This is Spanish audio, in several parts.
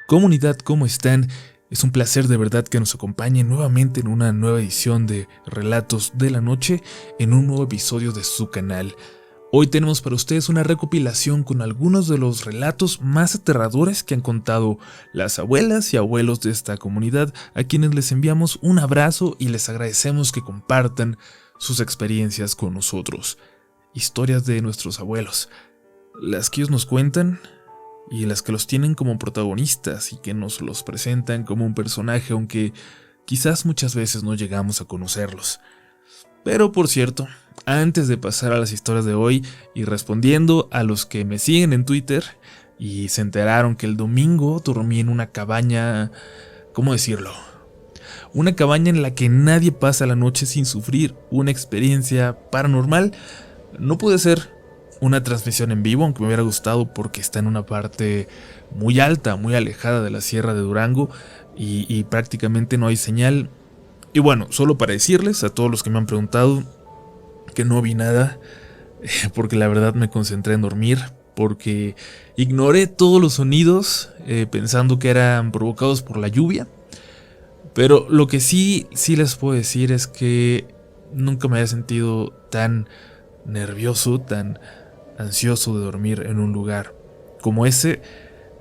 Comunidad, ¿cómo están? Es un placer de verdad que nos acompañen nuevamente en una nueva edición de Relatos de la Noche, en un nuevo episodio de su canal. Hoy tenemos para ustedes una recopilación con algunos de los relatos más aterradores que han contado las abuelas y abuelos de esta comunidad, a quienes les enviamos un abrazo y les agradecemos que compartan sus experiencias con nosotros. Historias de nuestros abuelos, las que ellos nos cuentan y las que los tienen como protagonistas y que nos los presentan como un personaje, aunque quizás muchas veces no llegamos a conocerlos. Pero por cierto, antes de pasar a las historias de hoy y respondiendo a los que me siguen en Twitter y se enteraron que el domingo dormí en una cabaña, ¿cómo decirlo? Una cabaña en la que nadie pasa la noche sin sufrir una experiencia paranormal. No pude ser una transmisión en vivo, aunque me hubiera gustado porque está en una parte muy alta, muy alejada de la Sierra de Durango y prácticamente no hay señal. Y bueno, solo para decirles a todos los que me han preguntado que no vi nada, porque la verdad me concentré en dormir, porque ignoré todos los sonidos pensando que eran provocados por la lluvia. Pero lo que sí les puedo decir es que nunca me había sentido tan nervioso, tan ansioso de dormir en un lugar como ese.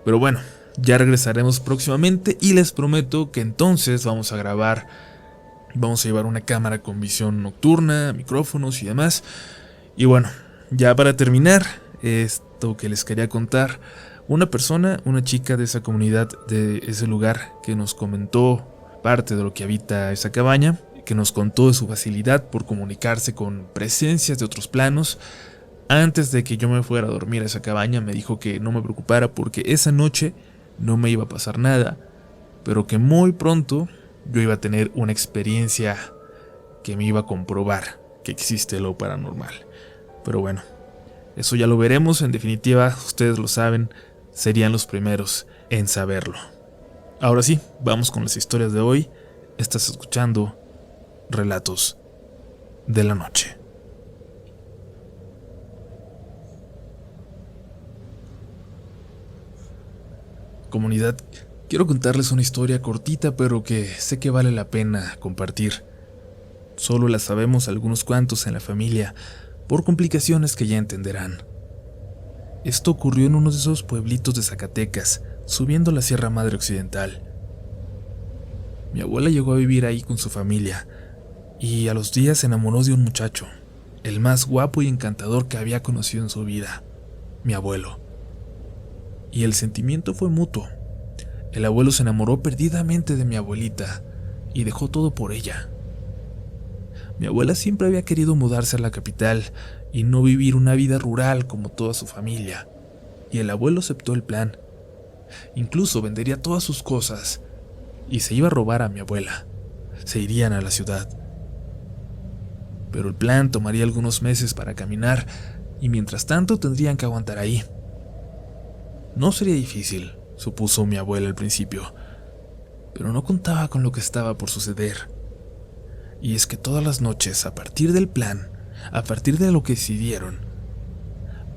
Pero bueno, ya regresaremos próximamente y les prometo que entonces vamos a grabar, vamos a llevar una cámara con visión nocturna, micrófonos y demás. Y bueno, ya para terminar esto que les quería contar, una chica de esa comunidad, de ese lugar, que nos comentó parte de lo que habita esa cabaña, que nos contó de su facilidad por comunicarse con presencias de otros planos. Antes de que yo me fuera a dormir a esa cabaña, me dijo que no me preocupara porque esa noche no me iba a pasar nada, pero que muy pronto yo iba a tener una experiencia que me iba a comprobar que existe lo paranormal. Pero bueno, eso ya lo veremos. En definitiva, ustedes lo saben, serían los primeros en saberlo. Ahora sí, vamos con las historias de hoy. Estás escuchando Relatos de la Noche. Comunidad, quiero contarles una historia cortita, pero que sé que vale la pena compartir. Solo la sabemos algunos cuantos en la familia, por complicaciones que ya entenderán. Esto ocurrió en uno de esos pueblitos de Zacatecas, subiendo la Sierra Madre Occidental. Mi abuela llegó a vivir ahí con su familia, y a los días se enamoró de un muchacho, el más guapo y encantador que había conocido en su vida, mi abuelo. Y el sentimiento fue mutuo. El abuelo se enamoró perdidamente de mi abuelita y dejó todo por ella. Mi abuela siempre había querido mudarse a la capital y no vivir una vida rural como toda su familia, y el abuelo aceptó el plan. Incluso vendería todas sus cosas y se iba a robar a mi abuela. Se irían a la ciudad. Pero el plan tomaría algunos meses para caminar y mientras tanto tendrían que aguantar ahí. No sería difícil, supuso mi abuela al principio, pero no contaba con lo que estaba por suceder. Y es que todas las noches, a partir del plan, a partir de lo que decidieron,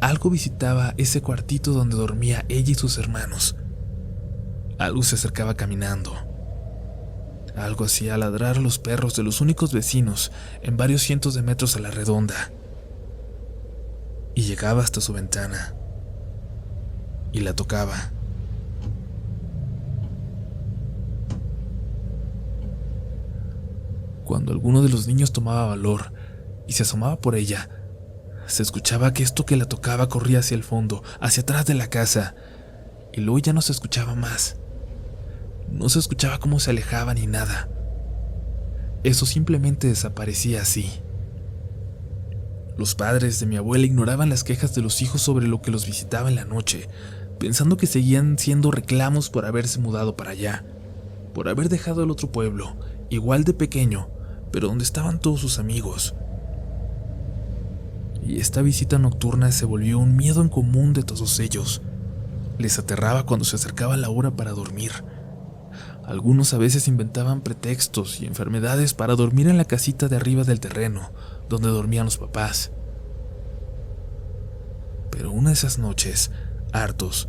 algo visitaba ese cuartito donde dormía ella y sus hermanos. Algo se acercaba caminando. Algo hacía ladrar a los perros de los únicos vecinos en varios cientos de metros a la redonda. Y llegaba hasta su ventana. Y la tocaba. Cuando alguno de los niños tomaba valor y se asomaba por ella, se escuchaba que esto que la tocaba corría hacia el fondo, hacia atrás de la casa, y luego ya no se escuchaba más. No se escuchaba cómo se alejaba ni nada. Eso simplemente desaparecía así. Los padres de mi abuela ignoraban las quejas de los hijos sobre lo que los visitaba en la noche, pensando que seguían siendo reclamos por haberse mudado para allá, por haber dejado el otro pueblo, igual de pequeño, pero donde estaban todos sus amigos. Y esta visita nocturna se volvió un miedo en común de todos ellos. Les aterraba cuando se acercaba la hora para dormir. Algunos a veces inventaban pretextos y enfermedades para dormir en la casita de arriba del terreno, donde dormían los papás. Pero una de esas noches, hartos,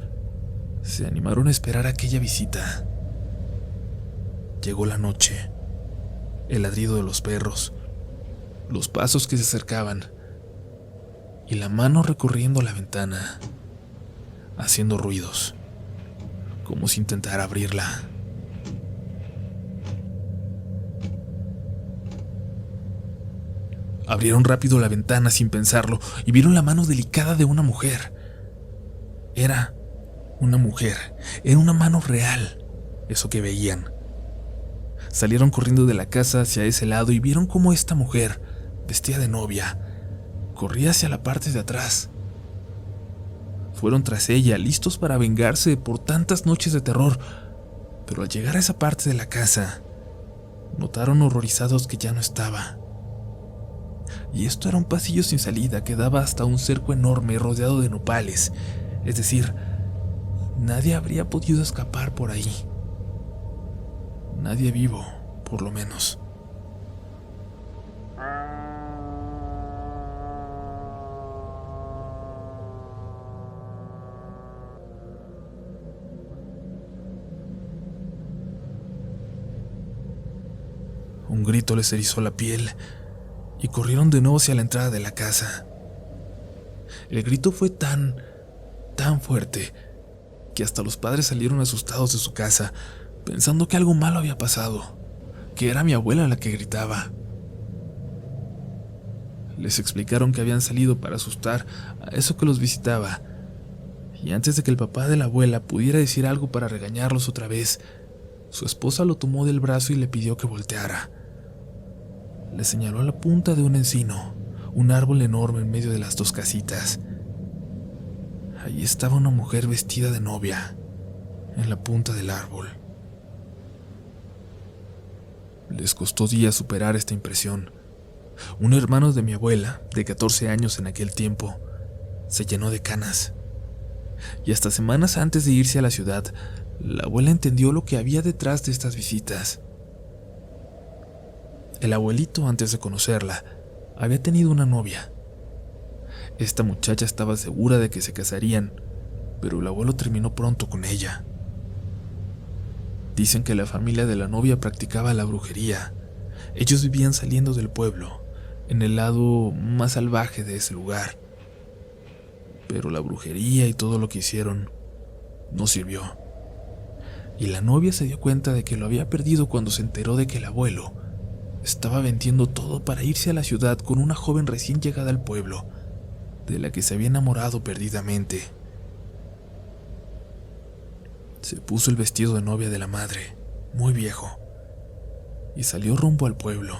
se animaron a esperar aquella visita. Llegó la noche, el ladrido de los perros, los pasos que se acercaban y la mano recorriendo la ventana, haciendo ruidos, como si intentara abrirla. Abrieron rápido la ventana sin pensarlo y vieron la mano delicada de una mujer. Era una mujer, era una mano real, eso que veían. Salieron corriendo de la casa hacia ese lado y vieron cómo esta mujer, vestida de novia, corría hacia la parte de atrás. Fueron tras ella, listos para vengarse por tantas noches de terror, pero al llegar a esa parte de la casa, notaron horrorizados que ya no estaba. Y esto era un pasillo sin salida que daba hasta un cerco enorme rodeado de nopales, es decir, nadie habría podido escapar por ahí. Nadie vivo, por lo menos. Un grito les erizó la piel y corrieron de nuevo hacia la entrada de la casa. El grito fue tan fuerte que hasta los padres salieron asustados de su casa, pensando que algo malo había pasado, que era mi abuela la que gritaba. Les explicaron que habían salido para asustar a eso que los visitaba, y antes de que el papá de la abuela pudiera decir algo para regañarlos otra vez, su esposa lo tomó del brazo y le pidió que volteara. Le señaló a la punta de un encino, un árbol enorme en medio de las dos casitas. Allí estaba una mujer vestida de novia, en la punta del árbol. Les costó días superar esta impresión. Un hermano de mi abuela, de 14 años en aquel tiempo, se llenó de canas. Y hasta semanas antes de irse a la ciudad, la abuela entendió lo que había detrás de estas visitas. El abuelito, antes de conocerla, había tenido una novia. Esta muchacha estaba segura de que se casarían, pero el abuelo terminó pronto con ella. Dicen que la familia de la novia practicaba la brujería. Ellos vivían saliendo del pueblo, en el lado más salvaje de ese lugar. Pero la brujería y todo lo que hicieron no sirvió. Y la novia se dio cuenta de que lo había perdido cuando se enteró de que el abuelo estaba vendiendo todo para irse a la ciudad con una joven recién llegada al pueblo, de la que se había enamorado perdidamente. Se puso el vestido de novia de la madre, muy viejo, y salió rumbo al pueblo.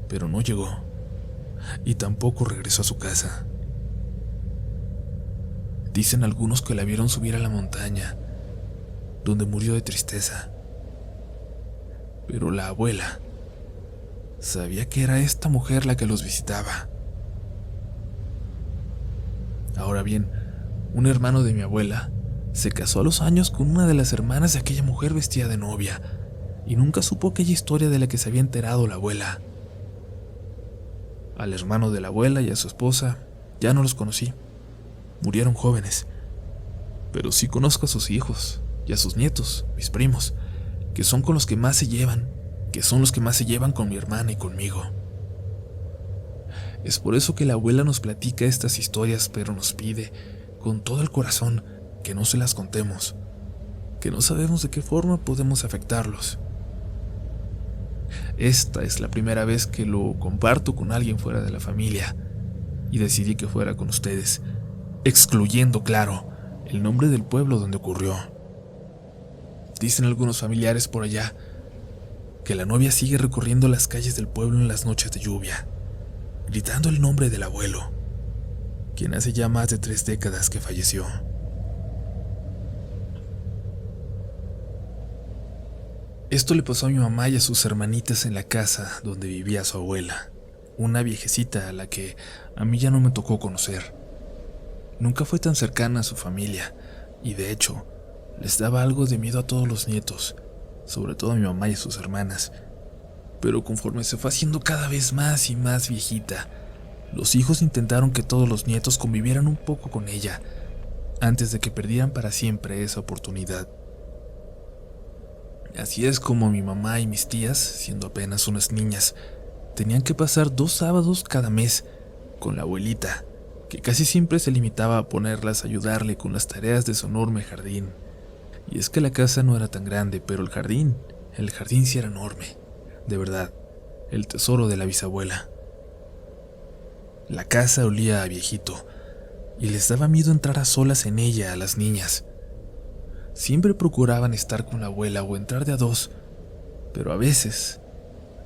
Pero no llegó, y tampoco regresó a su casa. Dicen algunos que la vieron subir a la montaña, donde murió de tristeza. Pero la abuela sabía que era esta mujer la que los visitaba. Ahora bien, un hermano de mi abuela se casó a los años con una de las hermanas de aquella mujer vestida de novia, y nunca supo aquella historia de la que se había enterado la abuela. Al hermano de la abuela y a su esposa ya no los conocí, murieron jóvenes, pero sí conozco a sus hijos y a sus nietos, mis primos, que son con los que más se llevan, que son los que más se llevan con mi hermana y conmigo. Es por eso que la abuela nos platica estas historias, pero nos pide, con todo el corazón, que no se las contemos, que no sabemos de qué forma podemos afectarlos. Esta es la primera vez que lo comparto con alguien fuera de la familia, y decidí que fuera con ustedes, excluyendo, claro, el nombre del pueblo donde ocurrió. Dicen algunos familiares por allá que la novia sigue recorriendo las calles del pueblo en las noches de lluvia, gritando el nombre del abuelo, quien hace ya más de 3 décadas que falleció. Esto le pasó a mi mamá y a sus hermanitas en la casa donde vivía su abuela, una viejecita a la que a mí ya no me tocó conocer. Nunca fue tan cercana a su familia, y de hecho, les daba algo de miedo a todos los nietos, sobre todo a mi mamá y a sus hermanas. Pero conforme se fue haciendo cada vez más y más viejita, los hijos intentaron que todos los nietos convivieran un poco con ella, antes de que perdieran para siempre esa oportunidad. Así es como mi mamá y mis tías, siendo apenas unas niñas, tenían que pasar 2 sábados cada mes con la abuelita, que casi siempre se limitaba a ponerlas a ayudarle con las tareas de su enorme jardín. Y es que la casa no era tan grande, pero el jardín sí era enorme, de verdad, el tesoro de la bisabuela. La casa olía a viejito, y les daba miedo entrar a solas en ella a las niñas. Siempre procuraban estar con la abuela o entrar de a dos, pero a veces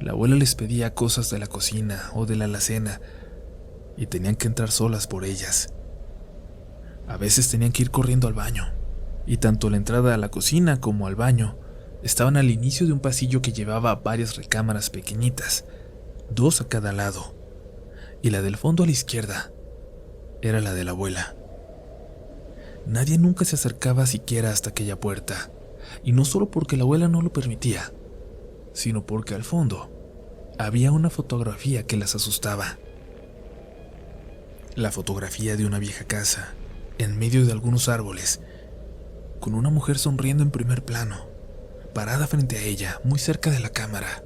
la abuela les pedía cosas de la cocina o de la alacena y tenían que entrar solas por ellas. A veces tenían que ir corriendo al baño, y tanto la entrada a la cocina como al baño estaban al inicio de un pasillo que llevaba varias recámaras pequeñitas, 2 a cada lado, y la del fondo a la izquierda era la de la abuela. Nadie nunca se acercaba siquiera hasta aquella puerta, y no solo porque la abuela no lo permitía, sino porque al fondo había una fotografía que las asustaba. La fotografía de una vieja casa, en medio de algunos árboles, con una mujer sonriendo en primer plano, parada frente a ella, muy cerca de la cámara.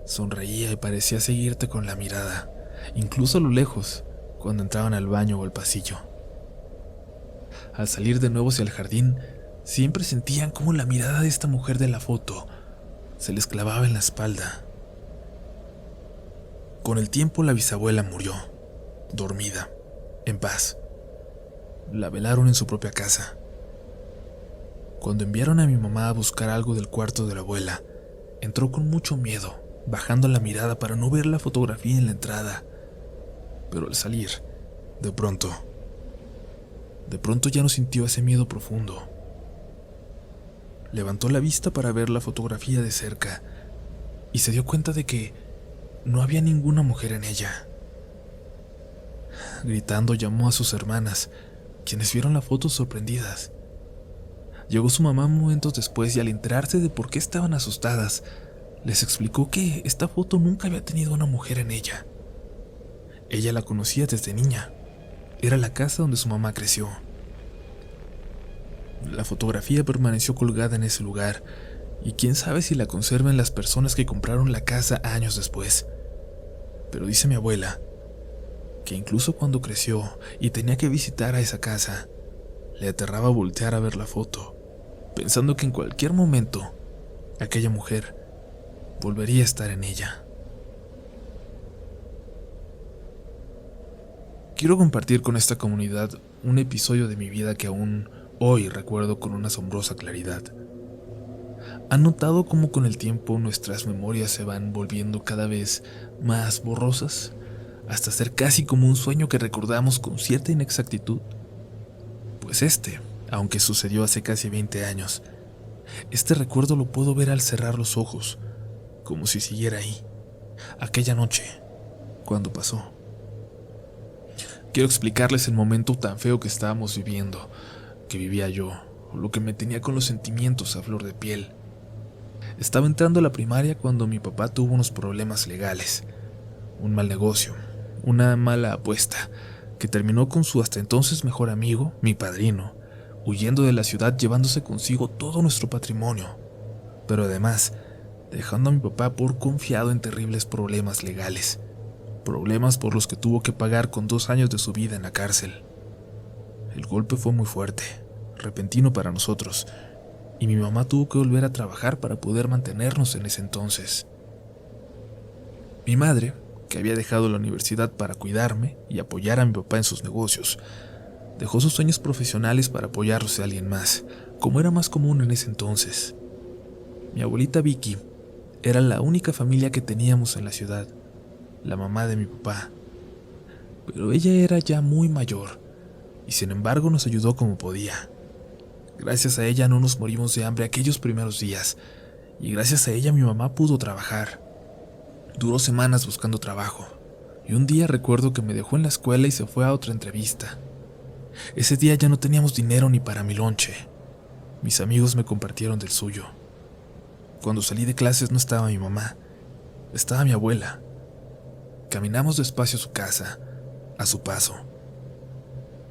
Sonreía y parecía seguirte con la mirada, incluso a lo lejos, cuando entraban al baño o al pasillo. Al salir de nuevo hacia el jardín, siempre sentían cómo la mirada de esta mujer de la foto se les clavaba en la espalda. Con el tiempo la bisabuela murió, dormida, en paz. La velaron en su propia casa. Cuando enviaron a mi mamá a buscar algo del cuarto de la abuela, entró con mucho miedo, bajando la mirada para no ver la fotografía en la entrada. Pero al salir, de pronto ya no sintió ese miedo profundo. Levantó la vista para ver la fotografía de cerca y se dio cuenta de que no había ninguna mujer en ella. Gritando llamó a sus hermanas, quienes vieron la foto sorprendidas. Llegó su mamá momentos después y al enterarse de por qué estaban asustadas, les explicó que esta foto nunca había tenido una mujer en ella. Ella la conocía desde niña. Era la casa donde su mamá creció. La fotografía permaneció colgada en ese lugar, y quién sabe si la conservan las personas que compraron la casa años después. Pero dice mi abuela que incluso cuando creció y tenía que visitar a esa casa, le aterraba voltear a ver la foto, pensando que en cualquier momento aquella mujer volvería a estar en ella. Quiero compartir con esta comunidad un episodio de mi vida que aún hoy recuerdo con una asombrosa claridad. ¿Han notado cómo con el tiempo nuestras memorias se van volviendo cada vez más borrosas, hasta ser casi como un sueño que recordamos con cierta inexactitud? Pues aunque sucedió hace casi 20 años, este recuerdo lo puedo ver al cerrar los ojos, como si siguiera ahí, aquella noche, cuando pasó. Quiero explicarles el momento tan feo que estábamos viviendo, que vivía yo, lo que me tenía con los sentimientos a flor de piel. Estaba entrando a la primaria cuando mi papá tuvo unos problemas legales, un mal negocio, una mala apuesta, que terminó con su hasta entonces mejor amigo, mi padrino, huyendo de la ciudad llevándose consigo todo nuestro patrimonio, pero además dejando a mi papá por confiado en terribles problemas legales, problemas por los que tuvo que pagar con 2 años de su vida en la cárcel. El golpe fue muy fuerte, repentino para nosotros, y mi mamá tuvo que volver a trabajar para poder mantenernos en ese entonces. Mi madre, que había dejado la universidad para cuidarme y apoyar a mi papá en sus negocios, dejó sus sueños profesionales para apoyarse a alguien más, como era más común en ese entonces. Mi abuelita Vicky era la única familia que teníamos en la ciudad, la mamá de mi papá, pero ella era ya muy mayor y sin embargo nos ayudó como podía. Gracias a ella no nos morimos de hambre aquellos primeros días, y gracias a ella mi mamá pudo trabajar. Duró semanas buscando trabajo, y un día recuerdo que me dejó en la escuela y se fue a otra entrevista. Ese día ya no teníamos dinero ni para mi lonche. Mis amigos me compartieron del suyo. Cuando salí de clases no estaba mi mamá, estaba mi abuela. Caminamos despacio a su casa, a su paso.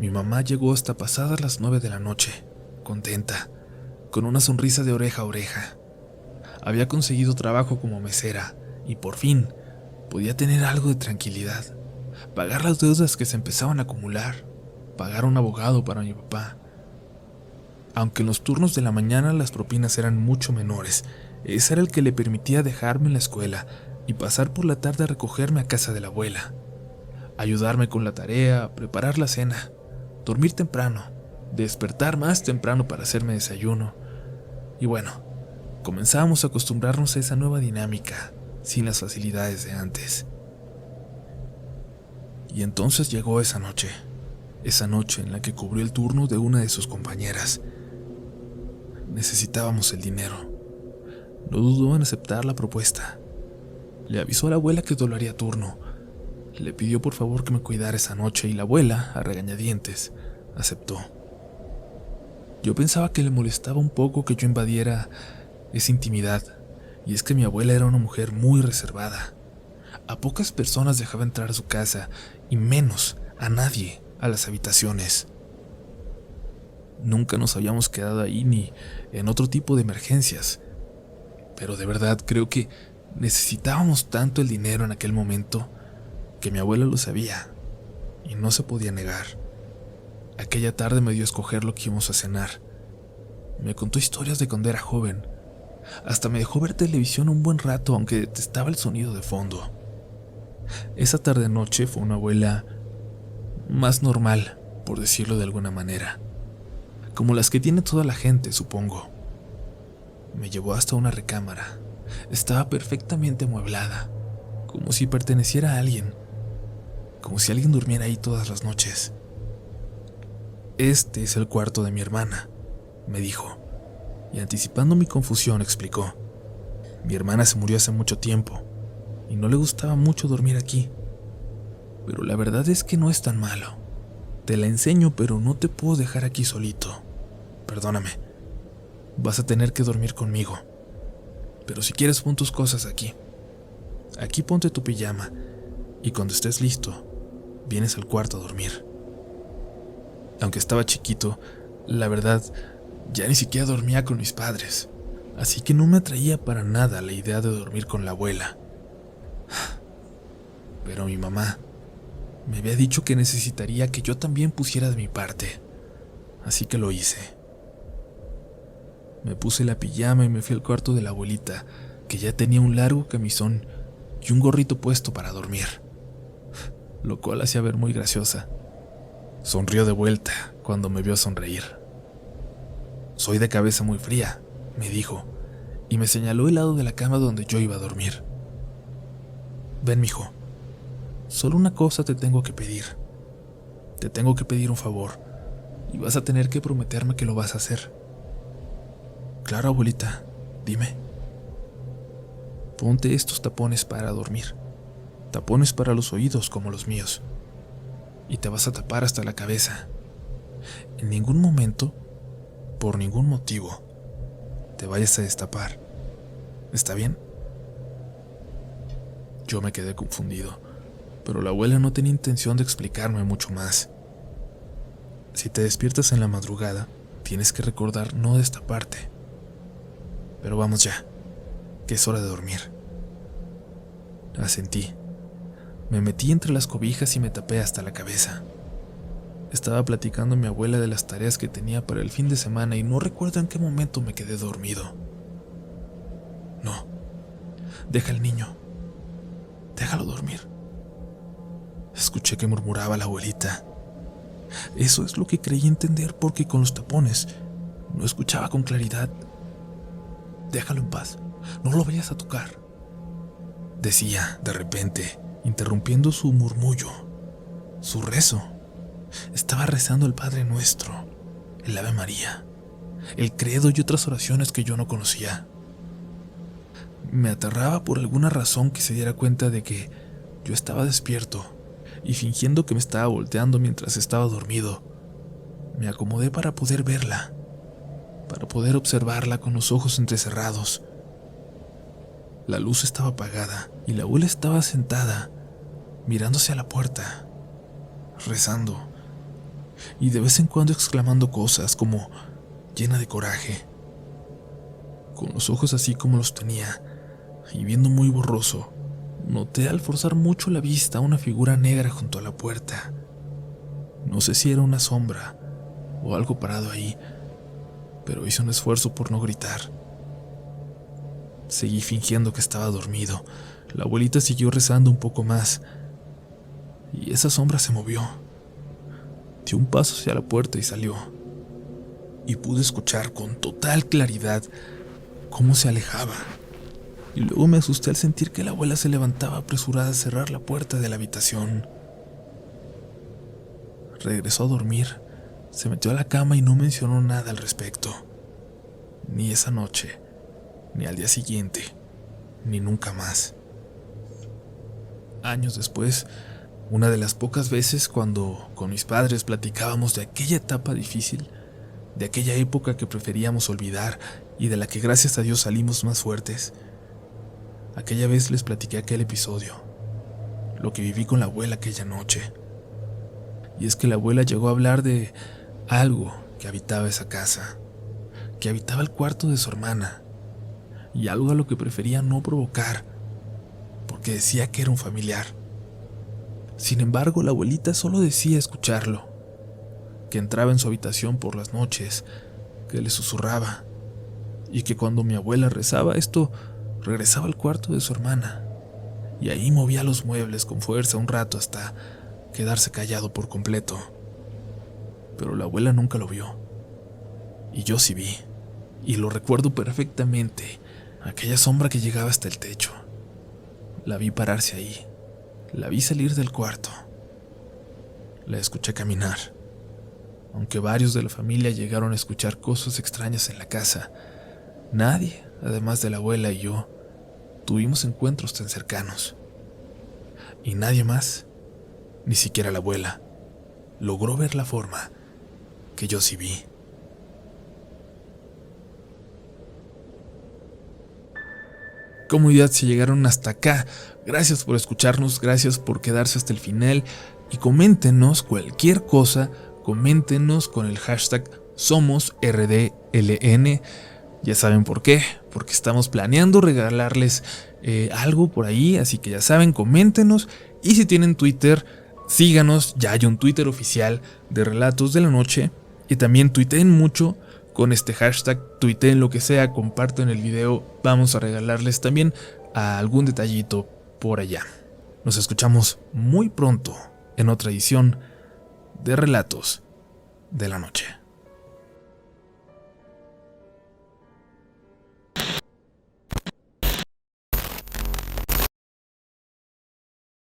Mi mamá llegó hasta pasadas las 9 de la noche, contenta, con una sonrisa de oreja a oreja. Había conseguido trabajo como mesera y por fin podía tener algo de tranquilidad, pagar las deudas que se empezaban a acumular, pagar un abogado para mi papá. Aunque en los turnos de la mañana las propinas eran mucho menores, ese era el que le permitía dejarme en la escuela y pasar por la tarde a recogerme a casa de la abuela, ayudarme con la tarea, preparar la cena, dormir temprano, despertar más temprano para hacerme desayuno. Y bueno, comenzábamos a acostumbrarnos a esa nueva dinámica, sin las facilidades de antes. Y entonces llegó esa noche en la que cubrió el turno de una de sus compañeras. Necesitábamos el dinero. No dudó en aceptar la propuesta. Le avisó a la abuela que doblaría turno. Le pidió por favor que me cuidara esa noche y la abuela, a regañadientes, aceptó. Yo pensaba que le molestaba un poco que yo invadiera esa intimidad, y es que mi abuela era una mujer muy reservada. A pocas personas dejaba entrar a su casa, y menos a nadie a las habitaciones. Nunca nos habíamos quedado ahí ni en otro tipo de emergencias, pero de verdad creo que necesitábamos tanto el dinero en aquel momento que mi abuela lo sabía y no se podía negar. Aquella tarde me dio a escoger lo que íbamos a cenar. Me contó historias de cuando era joven. Hasta me dejó ver televisión un buen rato, aunque detestaba el sonido de fondo. Esa tarde-noche fue una abuela más normal, por decirlo de alguna manera, como las que tiene toda la gente, supongo. Me llevó hasta una recámara. Estaba perfectamente amueblada, como si perteneciera a alguien, como si alguien durmiera ahí todas las noches. Este es el cuarto de mi hermana, me dijo, y anticipando mi confusión explicó. Mi hermana se murió hace mucho tiempo, y no le gustaba mucho dormir aquí. Pero la verdad es que no es tan malo. Te la enseño, pero no te puedo dejar aquí solito. Perdóname. Vas a tener que dormir conmigo. Pero si quieres pon tus cosas aquí. Aquí ponte tu pijama, y cuando estés listo, vienes al cuarto a dormir. Aunque estaba chiquito, la verdad, ya ni siquiera dormía con mis padres, así que no me atraía para nada la idea de dormir con la abuela. Pero mi mamá me había dicho que necesitaría que yo también pusiera de mi parte, así que lo hice. Me puse la pijama y me fui al cuarto de la abuelita, que ya tenía un largo camisón y un gorrito puesto para dormir, lo cual hacía ver muy graciosa. Sonrió de vuelta cuando me vio sonreír. Soy de cabeza muy fría, me dijo, y me señaló el lado de la cama donde yo iba a dormir. Ven, mijo, solo una cosa te tengo que pedir. Te tengo que pedir un favor, y vas a tener que prometerme que lo vas a hacer. Claro, abuelita, dime. Ponte estos tapones para dormir, tapones para los oídos como los míos, y te vas a tapar hasta la cabeza. En ningún momento, por ningún motivo, te vayas a destapar. ¿Está bien? Yo me quedé confundido, pero la abuela no tenía intención de explicarme mucho más. Si te despiertas en la madrugada, tienes que recordar no destaparte. Pero vamos ya, que es hora de dormir. Asentí. Me metí entre las cobijas y me tapé hasta la cabeza. Estaba platicando a mi abuela de las tareas que tenía para el fin de semana y no recuerdo en qué momento me quedé dormido. No, deja al niño. Déjalo dormir. Escuché que murmuraba la abuelita. Eso es lo que creí entender porque con los tapones no escuchaba con claridad. Déjalo en paz, no lo vayas a tocar, decía de repente, interrumpiendo su murmullo, su rezo. Estaba rezando el Padre Nuestro, el Ave María, el Credo y otras oraciones que yo no conocía. Me aterraba por alguna razón que se diera cuenta de que yo estaba despierto y fingiendo que me estaba volteando mientras estaba dormido. Me acomodé para poder verla, para poder observarla con los ojos entrecerrados. La luz estaba apagada y la abuela estaba sentada, mirándose a la puerta, rezando. y de vez en cuando exclamando cosas como llena de coraje. Con los ojos así como los tenía y viendo muy borroso, noté al forzar mucho la vista una figura negra junto a la puerta. No sé si era una sombra o algo parado ahí, pero hice un esfuerzo por no gritar. Seguí fingiendo que estaba dormido. La abuelita siguió rezando un poco más y esa sombra se movió. Dio un paso hacia la puerta y salió. Y pude escuchar con total claridad cómo se alejaba. Y luego me asusté al sentir que la abuela se levantaba apresurada a cerrar la puerta de la habitación. Regresó a dormir, se metió a la cama y no mencionó nada al respecto. Ni esa noche, ni al día siguiente, ni nunca más. Años después, una de las pocas veces cuando con mis padres platicábamos de aquella etapa difícil, de aquella época que preferíamos olvidar y de la que gracias a Dios salimos más fuertes, aquella vez les platiqué aquel episodio, lo que viví con la abuela aquella noche. Y es que la abuela llegó a hablar de algo que habitaba esa casa, que habitaba el cuarto de su hermana, y algo a lo que prefería no provocar, porque decía que era un familiar. Sin embargo, la abuelita solo decía escucharlo, que entraba en su habitación por las noches, que le susurraba, y que cuando mi abuela rezaba esto, regresaba al cuarto de su hermana, y ahí movía los muebles con fuerza un rato hasta quedarse callado por completo. Pero la abuela nunca lo vio, y yo sí vi, y lo recuerdo perfectamente, aquella sombra que llegaba hasta el techo. La vi pararse ahí, la vi salir del cuarto, la escuché caminar. Aunque varios de la familia llegaron a escuchar cosas extrañas en la casa, nadie, además de la abuela y yo, tuvimos encuentros tan cercanos. Y nadie más, ni siquiera la abuela, logró ver la forma que yo sí vi. Comunidad, si llegaron hasta acá, gracias por escucharnos, gracias por quedarse hasta el final y coméntenos cualquier cosa. Coméntenos con el hashtag SomosRDLN. Ya saben por qué, porque estamos planeando regalarles algo por ahí, así que ya saben, coméntenos. Y si tienen Twitter, síganos, ya hay un Twitter oficial de Relatos de la Noche. Y también tuiteen mucho con este hashtag, tuiteen lo que sea, compartan el video, vamos a regalarles también algún detallito por allá. Nos escuchamos muy pronto en otra edición de Relatos de la Noche.